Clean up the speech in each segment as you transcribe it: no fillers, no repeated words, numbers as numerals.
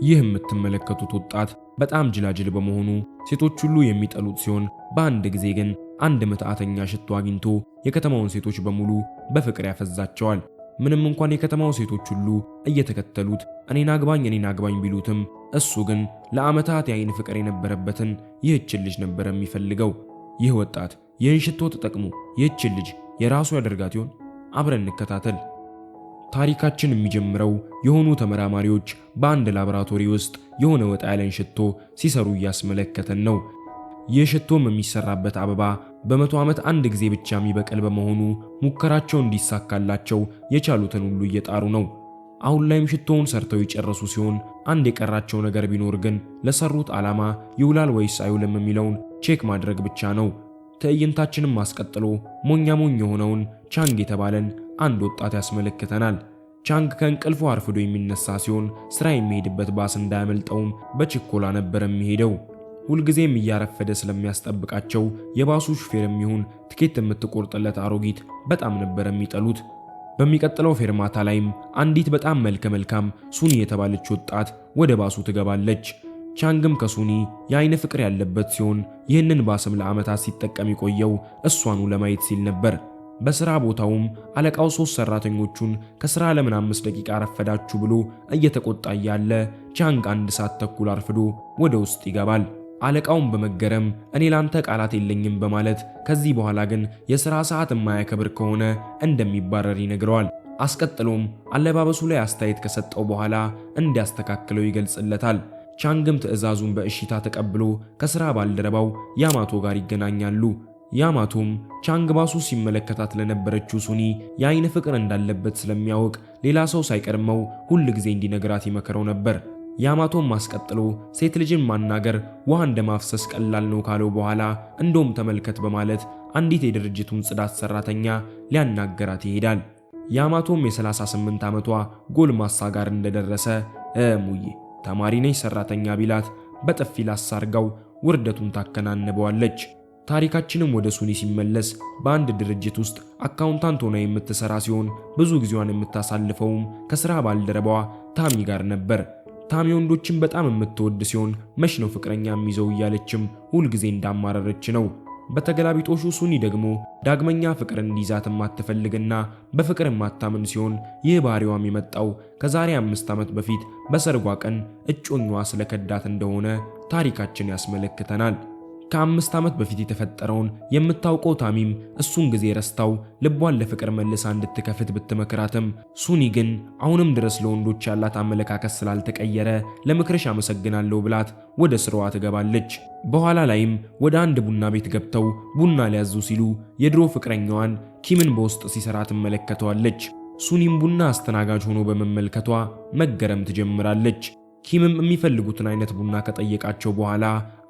ይህ የምትመለከቱት ወጣት በጣም ጅላጅል በመሆኑ ሴቶች ሁሉ የሚጠሉት ሲሆን በአንድ ጊዜ ግን አንድ ምትሃተኛ ሽቶ አግኝቶ የከተማውን ሴቶች በሙሉ በፍቅር ያፈዛቸዋል። ምንም እንኳን የከተማው ሴቶች ሁሉ እየተከተሉት እኔን አግባኝ ቢሉትም እሱ ግን ለዓመታት የአይን ፍቅር የነበረበትን ይህችን ልጅ ነበር የሚፈልገው። ይህ ወጣት ይህን ሽቶ ተጠቅሞ ይህችን ልጅ የራሱ ያደርጋት ይሆን? አብረን እንከታተል። ታሪካችን የሚጀምረው የሆኑ ተመራማሪዎች በአንድ ላቦራቶሪ ውስጥ የሆነ ወጣ ያለን ሽቶ ሲሰሩ እያስመለከተን ነው። ይህ ሽቶም የሚሰራበት አበባ በ100 ዓመት አንድ ጊዜ ብቻ የሚበቅል በመሆኑ ሙከራቸው እንዲሳካላቸው የቻሉትን ሁሉ እየጣሩ ነው። አሁን ላይም ሽቶውን ሰርተው የጨረሱ ሲሆን አንድ የቀራቸው ነገር ቢኖር ግን ለሰሩት ዓላማ ይውላል ወይስ አይውልም የሚለውን ቼክ ማድረግ ብቻ ነው። ትዕይንታችንም አስቀጥሎ ሞኛ የሆነውን ቻንግ የተባለን አንድ ወጣት ያስመለክተናል። ቻንግ ከእንቅልፉ አርፍዶ የሚነሳ ሲሆን ስራ የሚሄድበት ባስ እንዳያመልጠውም በችኮላ ነበር የሚሄደው። ሁልጊዜም እያረፈደ ስለሚያስጠብቃቸው የባሱ ሹፌርም ይሁን ትኬት የምትቆርጥለት አሮጊት በጣም ነበር የሚጠሉት። በሚቀጥለው ፌርማታ ላይም አንዲት በጣም መልካም ሱኒ የተባለች ወጣት ወደ ባሱ ትገባለች። ቻንግም ከሱኒ የአይን ፍቅር ያለበት ሲሆን ይህንን ባስም ለዓመታት ሲጠቀም የቆየው እሷኑ ለማየት ሲል ነበር። በስራ ቦታውም አለቃው 3 ሰራተኞቹን ከስራ ለምን 5 ደቂቃ አረፈዳችሁ ብሎ እየተቆጣ ያለ ቻንግ 1 ሰዓት ተኩል አርፍዶ ወደ ውስጥ ይገባል። አለቃውን በመገረም እኔ ላንተ ቃላት የለኝም በማለት ከዚህ በኋላ ግን የሥራ ሰዓት የማያከብር ከሆነ እንደሚባረር ይነግረዋል። አስቀጥሎም አለባበሱ ላይ አስተያየት ከሰጠው በኋላ እንዲያስተካክለው ይገልጽለታል። ቻንግም ትዕዛዙን በእሺታ ተቀብሎ ከሥራ ባልደረባው ያማቶ ጋር ይገናኛሉ። ያማቶም ቻንግ ባሱ ሲመለከታት ለነበረችው ሱኒ የአይን ፍቅር እንዳለበት ስለሚያውቅ ሌላ ሰው ሳይቀድመው ሁል ጊዜ እንዲነግራት ይመከረው ነበር። ያማቶም ማስቀጥሎ ሴት ልጅን ማናገር ውሃ እንደማፍሰስ ቀላል ነው ካለው በኋላ እንደውም ተመልከት በማለት አንዲት የድርጅቱን ጽዳት ሰራተኛ ሊያናገራት ይሄዳል። ያማቶም የ38 ዓመቷ ጎልማሳ ጋር እንደደረሰ ሙዬ ተማሪ ነኝ ሰራተኛ ቢላት በጥፊ ላሳርጋው ውርደቱን ታከናንበዋለች። ታሪካችንም ወደ ሱኒ ሲመለስ በአንድ ድርጅት ውስጥ አካውንታንት ሆና የምትሰራ ሲሆን ብዙ ጊዜዋን የምታሳልፈውም ከስራ ባልደረባዋ ታሚ ጋር ነበር። ታሚ ወንዶችን በጣም የምትወድ ሲሆን መች ነው ፍቅረኛ የሚይዘው እያለችም ሁል ጊዜ እንዳማረረች ነው። በተገላቢጦሹ ሱኒ ደግሞ ዳግመኛ ፍቅር እንዲይዛት የማትፈልግና በፍቅር የማታምን ሲሆን ይህ ባህሪዋም የመጣው ከዛሬ 5 ዓመት በፊት በሰርጓ ቀን እጮኛዋ ስለከዳት እንደሆነ ታሪካችን ያስመለክተናል። ከ5 ዓመት በፊት የተፈጠረውን የምታውቀው ታሚም እሱን ጊዜ ረስታው ልቧን ለፍቅር መልሳ እንድትከፍት ብትመክራትም ሱኒ ግን አሁንም ድረስ ለወንዶች ያላት አመለካከት ስላልተቀየረ ለምክርሽ አመሰግናለሁ ብላት ወደ ስራዋ ትገባለች። በኋላ ላይም ወደ አንድ ቡና ቤት ገብተው ቡና ሊያዙ ሲሉ የድሮ ፍቅረኛዋን ኪምን በውስጥ ሲሰራ ትመለከተዋለች። ሱኒም ቡና አስተናጋጅ ሆኖ በመመልከቷ መገረም ትጀምራለች። ኪምም የሚፈልጉትን አይነት ቡና ከጠየቃቸው በኋላ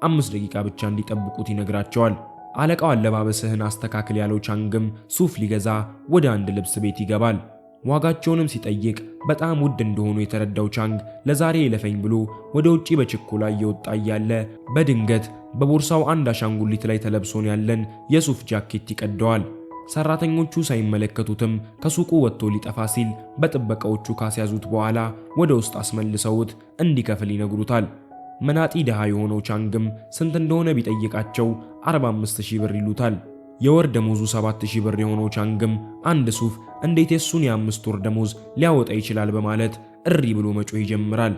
5 ደቂቃ ብቻ እንዲጠብቁት ይነግራቸዋል። አለቃው አለባበስህን አስተካክል ያለው ቻንግም ሱፍ ሊገዛ ወደ አንድ ልብስ ቤት ይገባል። ዋጋቸውንም ሲጠይቅ በጣም ውድ እንደሆኑ የተረዳው ቻንግ ለዛሬ ይለፈኝ ብሎ ወደ ውጪ በችኮላ እየወጣ ያለ በድንገት በቦርሳው አንድ አሻንጉሊት ላይ ተለብሶን ያለን የሱፍ ጃኬት ይቀደዋል። ሰራተኞቹ ሳይመለከቱትም ከሱቁ ወጥቶ ሊጠፋ ሲል በጥበቃዎቹ ካስያዙት በኋላ ወደ ውስጥ አስመልሰውት እንዲከፍል ይነግሩታል። መናጢ ደሃ የሆነው ቻንግም ስንት እንደሆነ ቢጠይቃቸው 45000 ብር ይሉታል። የወር ደሞዙ 7000 ብር የሆነው ቻንግም አንድ ሱፍ እንዴት የሱን የ5 ወር ደሞዝ ሊያወጣ ይችላል በማለት እሪ ብሎ መጮህ ይጀምራል።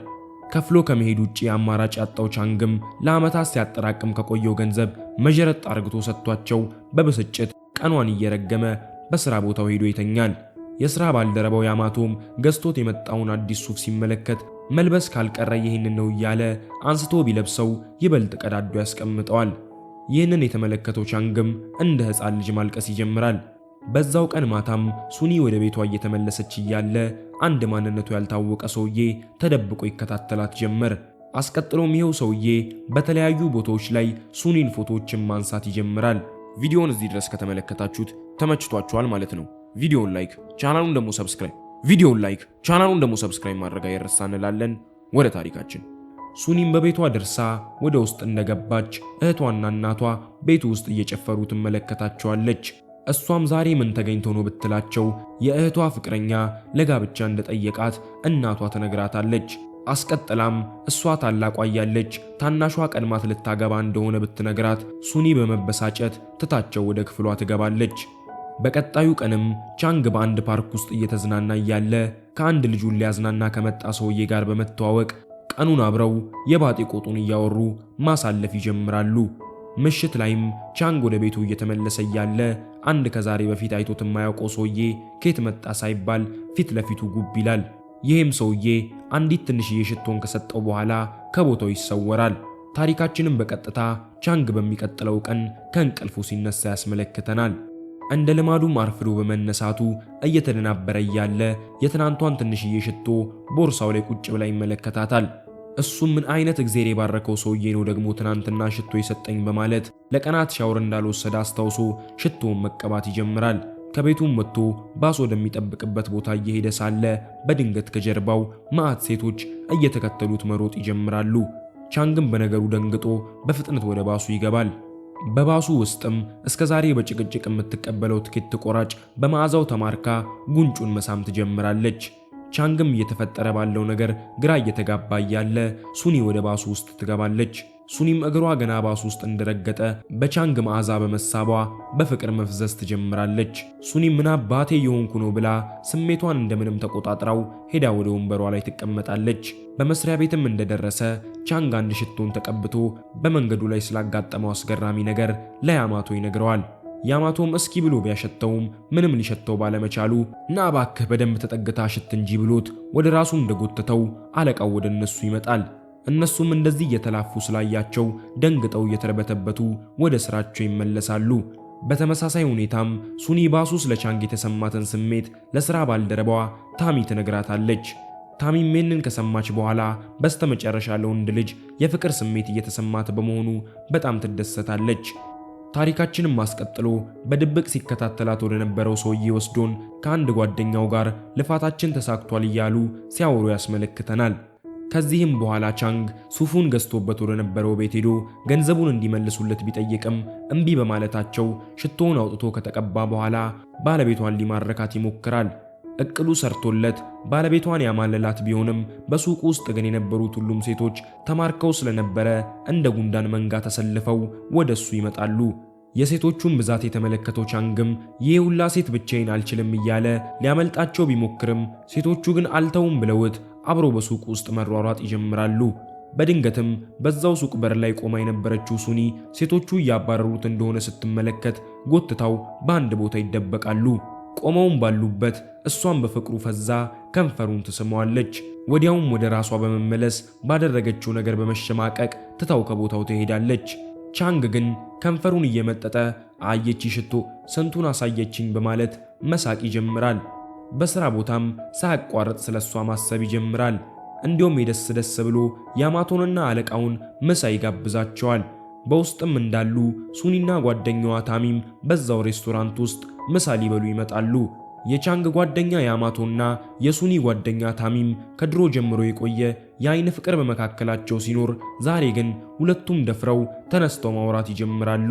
ከፍሎ ከመሄድ ውጪ አማራጭ ያጣው ቻንግም ለዓመታት ሲያጠራቅም ከቆየው ገንዘብ መጀረጥ አርግቶ ሰጥቷቸው በብስጭት ቀኗን እየረገመ በስራ ቦታው ሄዶ ይተኛል። የሥራ ባልደረባው ያማቶም ገዝቶት የመጣውን አዲስ ሱፍ ሲመለከት መልበስ ካልቀረ ይህንን ነው እያለ አንስቶ ቢለብሰው ይበልጥ ቀዳዶ ያስቀምጠዋል። ይህንን የተመለከተው ቻንግም እንደ ሕፃን ልጅ ማልቀስ ይጀምራል። በዛው ቀን ማታም ሱኒ ወደ ቤቷ እየተመለሰች እያለ አንድ ማንነቱ ያልታወቀ ሰውዬ ተደብቆ ይከታተላት ጀመር። አስቀጥሎም ይሄው ሰውዬ በተለያዩ ቦታዎች ላይ ሱኒን ፎቶዎችን ማንሳት ይጀምራል። ቪዲዮውን እዚህ ድረስ ከተመለከታችሁት ተመችቷችኋል ማለት ነው። ቪዲዮውን ላይክ ቻናሉን ደግሞ ሰብስክራይብ ማድረግ አይረሳ እንላለን። ወደ ታሪካችን ሱኒም በቤቷ ደርሳ ወደ ውስጥ እንደገባች እህቷና እናቷ ቤቱ ውስጥ እየጨፈሩ ትመለከታቸዋለች። እሷም ዛሬ ምን ተገኝቶ ነው ብትላቸው የእህቷ ፍቅረኛ ለጋብቻ እንደጠየቃት እናቷ ትነግራታለች። አስቀጥላም እሷ ታላቋ እያለች ታናሿ ቀድማት ልታገባ እንደሆነ ብትነግራት ሱኒ በመበሳጨት ትታቸው ወደ ክፍሏ ትገባለች። በቀጣዩ ቀንም ቻንግ በአንድ ፓርክ ውስጥ እየተዝናና እያለ ከአንድ ልጁን ሊያዝናና ከመጣ ሰውዬ ጋር በመተዋወቅ ቀኑን አብረው የባጤ ቆጡን እያወሩ ማሳለፍ ይጀምራሉ። ምሽት ላይም ቻንግ ወደ ቤቱ እየተመለሰ እያለ አንድ ከዛሬ በፊት አይቶት የማያውቀው ሰውዬ ከየት መጣ ሳይባል ፊት ለፊቱ ጉብ ይላል። ይህም ሰውዬ አንዲት ትንሽዬ ሽቶን ከሰጠው በኋላ ከቦታው ይሰወራል። ታሪካችንም በቀጥታ ቻንግ በሚቀጥለው ቀን ከእንቅልፉ ሲነሳ ያስመለክተናል። እንደ ልማዱም አርፍዶ በመነሳቱ እየተደናበረ እያለ የትናንቷን ትንሽዬ ሽቶ ቦርሳው ላይ ቁጭ ብላ ይመለከታታል። እሱም ምን አይነት እግዜር የባረከው ሰውዬ ነው ደግሞ ትናንትና ሽቶ የሰጠኝ በማለት ለቀናት ሻወር እንዳልወሰደ አስታውሶ ሽቶውን መቀባት ይጀምራል። ከቤቱም ወጥቶ ባስ ወደሚጠብቅበት ቦታ እየሄደ ሳለ በድንገት ከጀርባው መዓት ሴቶች እየተከተሉት መሮጥ ይጀምራሉ። ቻንግም በነገሩ ደንግጦ በፍጥነት ወደ ባሱ ይገባል። በባሱ ውስጥም እስከዛሬ በጭቅጭቅ የምትቀበለው ትኬት ቆራጭ በመዓዛው ተማርካ ጉንጩን መሳም ትጀምራለች። ቻንግም እየተፈጠረ ባለው ነገር ግራ እየተጋባ እያለ ሱኒ ወደ ባሱ ውስጥ ትገባለች። ሱኒም እግሯ ገና ባሱ ውስጥ እንደረገጠ በቻንግ መዓዛ በመሳቧ በፍቅር መፍዘዝ ትጀምራለች። ሱኒም ምን አባቴ የሆንኩ ነው ብላ ስሜቷን እንደምንም ተቆጣጥራው ሄዳ ወደ ወንበሯ ላይ ትቀመጣለች። በመስሪያ ቤትም እንደደረሰ ቻንግ አንድ ሽቶን ተቀብቶ በመንገዱ ላይ ስላጋጠመው አስገራሚ ነገር ለያማቶ ይነግረዋል። ያማቶም እስኪ ብሎ ቢያሸተውም ምንም ሊሸተው ባለመቻሉ ና እባክህ በደንብ ተጠግታ ሽት እንጂ ብሎት ወደ ራሱ እንደጎተተው አለቃው ወደ እነሱ ይመጣል። እነሱም እንደዚህ እየተላፉ ስላያቸው ደንግጠው እየተረበተበቱ ወደ ስራቸው ይመለሳሉ። በተመሳሳይ ሁኔታም ሱኒ ባሱ ስለ ቻንግ የተሰማትን ስሜት ለስራ ባልደረባዋ ታሚ ትነግራታለች። ታሚም ይህንን ከሰማች በኋላ በስተመጨረሻ ለወንድ ልጅ የፍቅር ስሜት እየተሰማት በመሆኑ በጣም ትደሰታለች። ታሪካችንም አስቀጥሎ በድብቅ ሲከታተላት ወደ ነበረው ሰውዬ ወስዶን ከአንድ ጓደኛው ጋር ልፋታችን ተሳክቷል እያሉ ሲያወሩ ያስመለክተናል። ከዚህም በኋላ ቻንግ ሱፉን ገዝቶበት ወደ ነበረው ቤት ሄዶ ገንዘቡን እንዲመልሱለት ቢጠይቅም እምቢ በማለታቸው ሽቶውን አውጥቶ ከተቀባ በኋላ ባለቤቷን ሊማረካት ይሞክራል። እቅዱ ሰርቶለት ባለቤቷን ያማለላት ቢሆንም በሱቁ ውስጥ ግን የነበሩት ሁሉም ሴቶች ተማርከው ስለነበረ እንደ ጉንዳን መንጋ ተሰልፈው ወደሱ ይመጣሉ። የሴቶቹን ብዛት የተመለከተው ቻንግም ይህ ሁላ ሴት ብቻዬን አልችልም እያለ ሊያመልጣቸው ቢሞክርም ሴቶቹ ግን አልተውም ብለውት አብሮ በሱቁ ውስጥ መሯሯጥ ይጀምራሉ። በድንገትም በዛው ሱቅ በር ላይ ቆማ የነበረችው ሱኒ ሴቶቹ እያባረሩት እንደሆነ ስትመለከት ጎትታው በአንድ ቦታ ይደበቃሉ። ቆመውም ባሉበት እሷን በፍቅሩ ፈዛ ከንፈሩን ትስመዋለች። ወዲያውም ወደ ራሷ በመመለስ ባደረገችው ነገር በመሸማቀቅ ትታው ከቦታው ትሄዳለች። ቻንግ ግን ከንፈሩን እየመጠጠ አየቺ ሽቶ ስንቱን አሳየችኝ በማለት መሳቅ ይጀምራል። በስራ ቦታም ሳያቋርጥ ስለሷ ማሰብ ይጀምራል። እንዲሁም የደስ ብሎ ያማቶንና አለቃውን ምሳ ይጋብዛቸዋል። በውስጥም እንዳሉ ሱኒና ጓደኛዋ ታሚም በዛው ሬስቶራንት ውስጥ ምሳ ሊበሉ ይመጣሉ። የቻንግ ጓደኛ ያማቶና የሱኒ ጓደኛ ታሚም ከድሮ ጀምሮ የቆየ የአይን ፍቅር በመካከላቸው ሲኖር ዛሬ ግን ሁለቱም ደፍረው ተነስተው ማውራት ይጀምራሉ።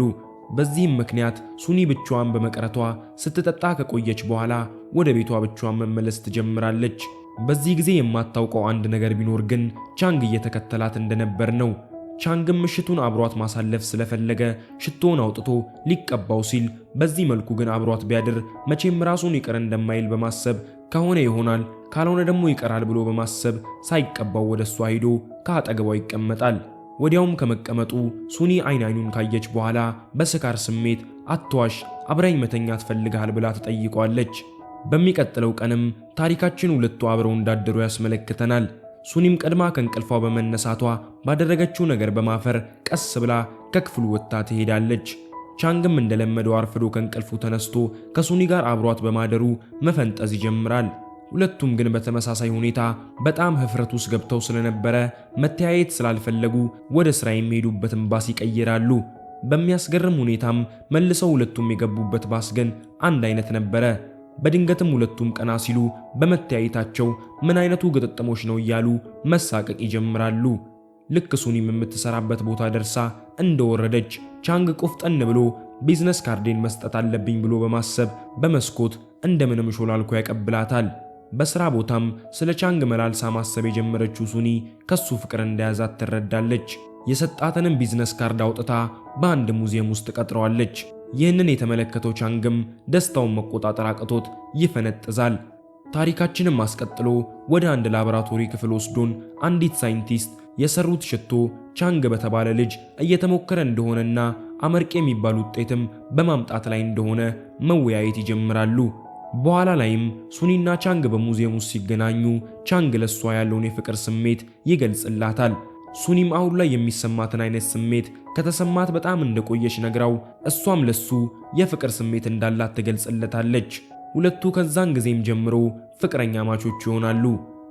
በዚህም ምክንያት ሱኒ ብቻዋን በመቅረቷ ስትጠጣ ከቆየች በኋላ ወደ ቤቷ ብቻዋን መመለስ ትጀምራለች። በዚህ ጊዜ የማታውቀው አንድ ነገር ቢኖር ግን ቻንግ እየተከተላት እንደነበር ነው። ቻንግም ምሽቱን አብሯት ማሳለፍ ስለፈለገ ሽቶውን አውጥቶ ሊቀባው ሲል በዚህ መልኩ ግን አብሯት ቢያድር መቼም ራሱን ይቅር እንደማይል በማሰብ ከሆነ ይሆናል ካልሆነ ደግሞ ይቀራል ብሎ በማሰብ ሳይቀባው ወደሷ ሄዶ ከአጠገቧ ይቀመጣል። ወዲያውም ከመቀመጡ ሱኒ አይኑን ካየች በኋላ በስካር ስሜት አትዋሽ አብራኝ መተኛት ፈልጋል ብላ ትጠይቋለች። በሚቀጥለው ቀንም ታሪካችን ሁለቱ አብረው እንዳደሩ ያስመለክተናል። ሱኒም ቀድማ ከእንቅልፏ በመነሳቷ ባደረገችው ነገር በማፈር ቀስ ብላ ከክፍሉ ወጥታ ትሄዳለች። ቻንግም እንደለመደው አርፍዶ ከእንቅልፉ ተነስቶ ከሱኒ ጋር አብሯት በማደሩ መፈንጠዝ ይጀምራል። ሁለቱም ግን በተመሳሳይ ሁኔታ በጣም ህፍረት ውስጥ ገብተው ስለነበረ መተያየት ስላልፈለጉ ወደ ስራ የሚሄዱበትን ባስ ይቀይራሉ። በሚያስገርም ሁኔታም መልሰው ሁለቱም የገቡበት ባስ ግን አንድ አይነት ነበረ። በድንገትም ሁለቱም ቀና ሲሉ በመተያየታቸው ምን አይነቱ ግጥጥሞች ነው እያሉ መሳቀቅ ይጀምራሉ። ልክ ሱኒም የምትሰራበት ቦታ ደርሳ እንደወረደች ቻንግ ቆፍጠን ብሎ ቢዝነስ ካርዴን መስጠት አለብኝ ብሎ በማሰብ በመስኮት እንደምንም ሾላልኮ ያቀብላታል። በስራ ቦታም ስለ ቻንግ መላልሳ ማሰብ የጀመረችው ሱኒ ከሱ ፍቅር እንደያዛት ትረዳለች። የሰጣትንም ቢዝነስ ካርድ አውጥታ በአንድ ሙዚየም ውስጥ ቀጥረዋለች። ይህንን የተመለከተው ቻንግም ደስታውን መቆጣጠር አቅቶት ይፈነጥዛል። ታሪካችንም አስቀጥሎ ወደ አንድ ላቦራቶሪ ክፍል ወስዶን አንዲት ሳይንቲስት የሰሩት ሽቶ ቻንግ በተባለ ልጅ እየተሞከረ እንደሆነና አመርቂ የሚባል ውጤትም በማምጣት ላይ እንደሆነ መወያየት ይጀምራሉ። በኋላ ላይም ሱኒና ቻንግ በሙዚየም ውስጥ ሲገናኙ ቻንግ ለሷ ያለውን የፍቅር ስሜት ይገልጽላታል። ሱኒም አሁን ላይ የሚሰማትን አይነት ስሜት ከተሰማት በጣም እንደቆየች ነግራው እሷም ለሱ የፍቅር ስሜት እንዳላት ትገልጽለታለች። ሁለቱ ከዛን ጊዜም ጀምሮ ፍቅረኛ ማቾች ይሆናሉ።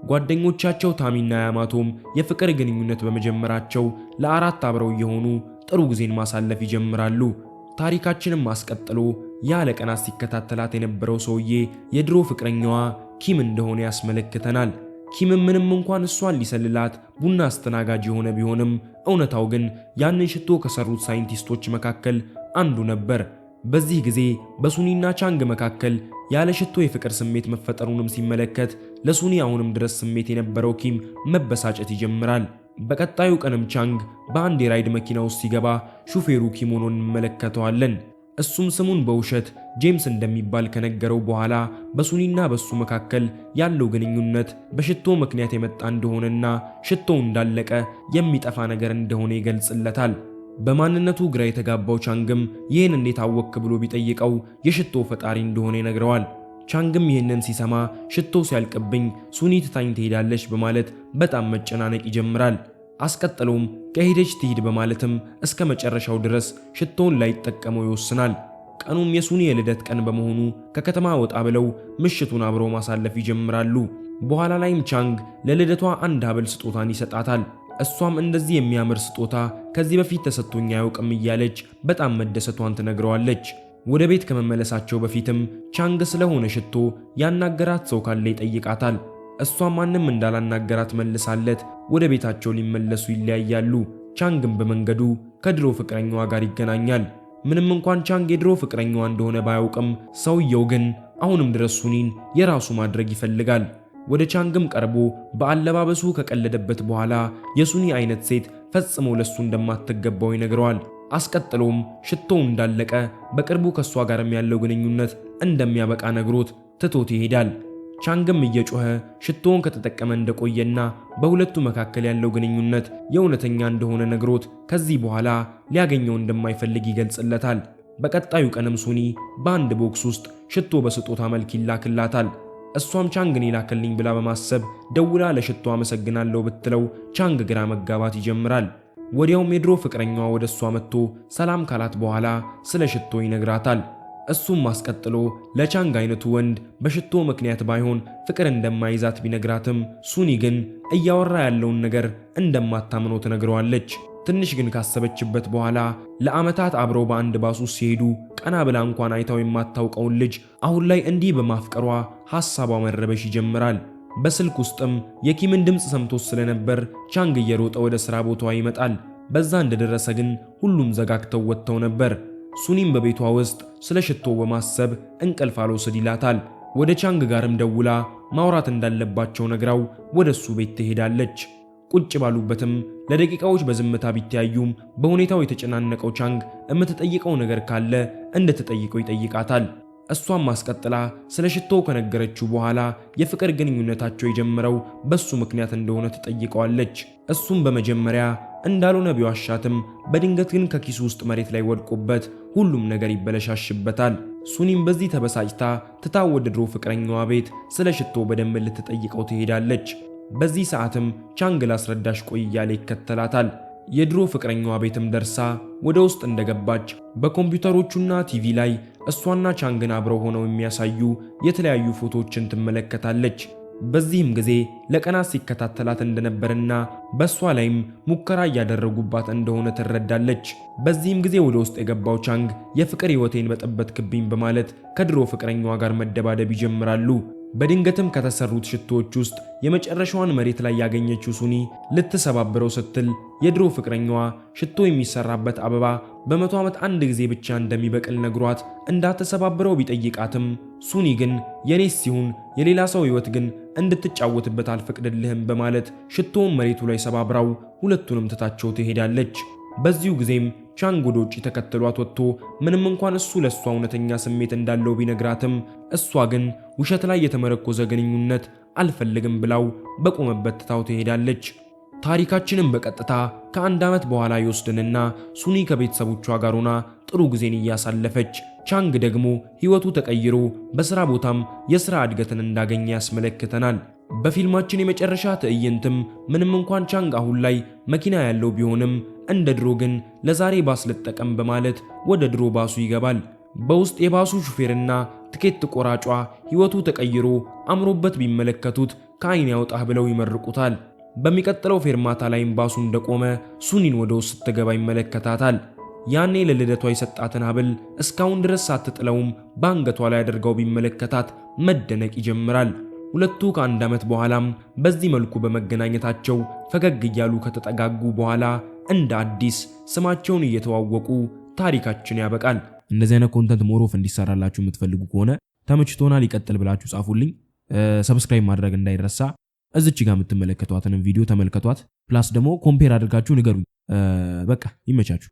ጓደኞቻቸው ታሚና ያማቶም የፍቅር ግንኙነት በመጀመራቸው ለአራት አብረው የሆኑ ጥሩ ጊዜን ማሳለፍ ይጀምራሉ። ታሪካችንም አስቀጥሎ ያለ ቀናት ሲከታተላት የነበረው ሰውዬ የድሮ ፍቅረኛዋ ኪም እንደሆነ ያስመለክተናል። ኪም ምንም እንኳን እሷን ሊሰልላት ቡና አስተናጋጅ የሆነ ቢሆንም እውነታው ግን ያንን ሽቶ ከሰሩት ሳይንቲስቶች መካከል አንዱ ነበር። በዚህ ጊዜ በሱኒና ቻንግ መካከል ያለ ሽቶ የፍቅር ስሜት መፈጠሩንም ሲመለከት ለሱኒ አሁንም ድረስ ስሜት የነበረው ኪም መበሳጨት ይጀምራል። በቀጣዩ ቀንም ቻንግ በአንድ የራይድ መኪና ውስጥ ሲገባ ሹፌሩ ኪም ሆኖ እንመለከተዋለን። እሱም ስሙን በውሸት ጄምስ እንደሚባል ከነገረው በኋላ በሱኒና በሱ መካከል ያለው ግንኙነት በሽቶ ምክንያት የመጣ እንደሆነና ሽቶው እንዳለቀ የሚጠፋ ነገር እንደሆነ ይገልጽለታል። በማንነቱ ግራ የተጋባው ቻንግም ይህን እንዴት አወክ ብሎ ቢጠይቀው የሽቶ ፈጣሪ እንደሆነ ይነግረዋል። ቻንግም ይህንን ሲሰማ ሽቶ ሲያልቅብኝ ሱኒ ትታኝ ትሄዳለች በማለት በጣም መጨናነቅ ይጀምራል። አስቀጥሎም ከሄደች ትሂድ በማለትም እስከ መጨረሻው ድረስ ሽቶውን ላይጠቀመው ይወስናል። ቀኑም የሱኒ የልደት ቀን በመሆኑ ከከተማ ወጣ ብለው ምሽቱን አብረው ማሳለፍ ይጀምራሉ። በኋላ ላይም ቻንግ ለልደቷ አንድ ሀብል ስጦታን ይሰጣታል። እሷም እንደዚህ የሚያምር ስጦታ ከዚህ በፊት ተሰጥቶኝ አያውቅም እያለች በጣም መደሰቷን ትነግረዋለች። ወደ ቤት ከመመለሳቸው በፊትም ቻንግ ስለሆነ ሽቶ ያናገራት ሰው ካለ ይጠይቃታል። እሷም ማንም እንዳላናገራት መልሳለት ወደ ቤታቸው ሊመለሱ ይለያያሉ። ቻንግም በመንገዱ ከድሮ ፍቅረኛዋ ጋር ይገናኛል። ምንም እንኳን ቻንግ የድሮ ፍቅረኛዋ እንደሆነ ባያውቅም ሰውየው ግን አሁንም ድረስ ሱኒን የራሱ ማድረግ ይፈልጋል። ወደ ቻንግም ቀርቦ በአለባበሱ ከቀለደበት በኋላ የሱኒ አይነት ሴት ፈጽሞ ለሱ እንደማትገባው ይነግረዋል። አስቀጥሎም ሽቶው እንዳለቀ በቅርቡ ከሷ ጋርም ያለው ግንኙነት እንደሚያበቃ ነግሮት ትቶት ይሄዳል። ቻንግም እየጮኸ ሽቶውን ከተጠቀመ እንደቆየና በሁለቱ መካከል ያለው ግንኙነት የእውነተኛ እንደሆነ ነግሮት ከዚህ በኋላ ሊያገኘው እንደማይፈልግ ይገልጽለታል። በቀጣዩ ቀንም ሱኒ በአንድ ቦክስ ውስጥ ሽቶ በስጦታ መልክ ይላክላታል። እሷም ቻንግን ይላክልኝ ብላ በማሰብ ደውላ ለሽቶ አመሰግናለሁ ብትለው ቻንግ ግራ መጋባት ይጀምራል። ወዲያውም የድሮ ፍቅረኛዋ ወደ እሷ መጥቶ ሰላም ካላት በኋላ ስለ ሽቶ ይነግራታል። እሱም አስቀጥሎ ለቻንግ አይነቱ ወንድ በሽቶ ምክንያት ባይሆን ፍቅር እንደማይዛት ቢነግራትም ሱኒ ግን እያወራ ያለውን ነገር እንደማታምነው ትነግረዋለች። ትንሽ ግን ካሰበችበት በኋላ ለዓመታት አብረው በአንድ ባስ ውስጥ ሲሄዱ ቀና ብላ እንኳን አይታው የማታውቀውን ልጅ አሁን ላይ እንዲህ በማፍቀሯ ሐሳቧ መረበሽ ይጀምራል። በስልክ ውስጥም የኪምን ድምፅ ሰምቶ ስለነበር ቻንግ እየሮጠ ወደ ሥራ ቦታዋ ይመጣል። በዛ እንደደረሰ ግን ሁሉም ዘጋግተው ወጥተው ነበር። ሱኒም በቤቷ ውስጥ ስለ ሽቶ በማሰብ እንቅልፍ አልወስድ ይላታል። ወደ ቻንግ ጋርም ደውላ ማውራት እንዳለባቸው ነግራው ወደሱ ቤት ትሄዳለች። ቁጭ ባሉበትም ለደቂቃዎች በዝምታ ቢተያዩም በሁኔታው የተጨናነቀው ቻንግ የምትጠይቀው ነገር ካለ እንድትጠይቀው ይጠይቃታል። እሷም ማስቀጥላ ስለ ሽቶው ከነገረችው በኋላ የፍቅር ግንኙነታቸው የጀመረው በሱ ምክንያት እንደሆነ ትጠይቀዋለች። እሱም በመጀመሪያ እንዳልሆነ ቢዋሻትም በድንገት ግን ከኪሱ ውስጥ መሬት ላይ ወድቆበት ሁሉም ነገር ይበለሻሽበታል። ሱኒም በዚህ ተበሳጭታ ትታው ወደ ድሮ ፍቅረኛዋ ቤት ስለ ሽቶ በደንብ ልትጠይቀው ትሄዳለች። በዚህ ሰዓትም ቻንግ ላስረዳሽ ቆይ እያለ ይከተላታል። የድሮ ፍቅረኛዋ ቤትም ደርሳ ወደ ውስጥ እንደገባች በኮምፒውተሮቹና ቲቪ ላይ እሷና ቻንግን አብረው ሆነው የሚያሳዩ የተለያዩ ፎቶዎችን ትመለከታለች። በዚህም ጊዜ ለቀናት ሲከታተላት እንደነበርና በሷ ላይም ሙከራ እያደረጉባት እንደሆነ ትረዳለች። በዚህም ጊዜ ወደ ውስጥ የገባው ቻንግ የፍቅር ህይወቴን በጠበት ክብኝ በማለት ከድሮ ፍቅረኛዋ ጋር መደባደብ ይጀምራሉ። በድንገትም ከተሰሩት ሽቶዎች ውስጥ የመጨረሻዋን መሬት ላይ ያገኘችው ሱኒ ልትሰባብረው ስትል የድሮ ፍቅረኛዋ ሽቶ የሚሰራበት አበባ በመቶ ዓመት አንድ ጊዜ ብቻ እንደሚበቅል ነግሯት እንዳትሰባብረው ቢጠይቃትም ሱኒ ግን የኔስ ሲሆን የሌላ ሰው ሕይወት ግን እንድትጫወትበት አልፈቅድልህም በማለት ሽቶውን መሬቱ ላይ ሰባብራው ሁለቱንም ትታቸው ትሄዳለች። በዚሁ ጊዜም ቻንግ ወደ ውጪ ተከትሏት ወጥቶ ምንም እንኳን እሱ ለሷ እውነተኛ ስሜት እንዳለው ቢነግራትም እሷ ግን ውሸት ላይ የተመረኮዘ ግንኙነት አልፈልግም ብላው በቆመበት ትታው ትሄዳለች። ታሪካችንን በቀጥታ ከአንድ ዓመት በኋላ ይወስድንና ሱኒ ከቤተሰቦቿ ጋር ሆና ጥሩ ጊዜን እያሳለፈች ቻንግ ደግሞ ሕይወቱ ተቀይሮ በሥራ ቦታም የሥራ እድገትን እንዳገኘ ያስመለክተናል። በፊልማችን የመጨረሻ ትዕይንትም ምንም እንኳን ቻንግ አሁን ላይ መኪና ያለው ቢሆንም እንደ ድሮ ግን ለዛሬ ባስ ልጠቀም በማለት ወደ ድሮ ባሱ ይገባል። በውስጥ የባሱ ሹፌርና ትኬት ቆራጯ ሕይወቱ ተቀይሮ አምሮበት ቢመለከቱት ከዓይን ያውጣህ ብለው ይመርቁታል። በሚቀጥለው ፌርማታ ላይም ባሱ እንደቆመ ሱኒን ወደ ውስጥ ስትገባ ይመለከታታል። ያኔ ለልደቷ የሰጣትን ሐብል እስካሁን ድረስ ሳትጥለውም በአንገቷ ላይ አድርጋው ቢመለከታት መደነቅ ይጀምራል። ሁለቱ ከአንድ ዓመት በኋላም በዚህ መልኩ በመገናኘታቸው ፈገግ እያሉ ከተጠጋጉ በኋላ እንደ አዲስ ስማቸውን እየተዋወቁ ታሪካችን ያበቃል። እንደዚህ አይነት ኮንተንት ሞሮፍ እንዲሰራላችሁ የምትፈልጉ ከሆነ ተመችቶናል ይቀጥል ብላችሁ ጻፉልኝ። ሰብስክራይብ ማድረግ እንዳይረሳ። እዚች ጋር የምትመለከቷትን ቪዲዮ ተመልከቷት። ፕላስ ደግሞ ኮምፔር አድርጋችሁ ንገሩኝ። በቃ ይመቻችሁ።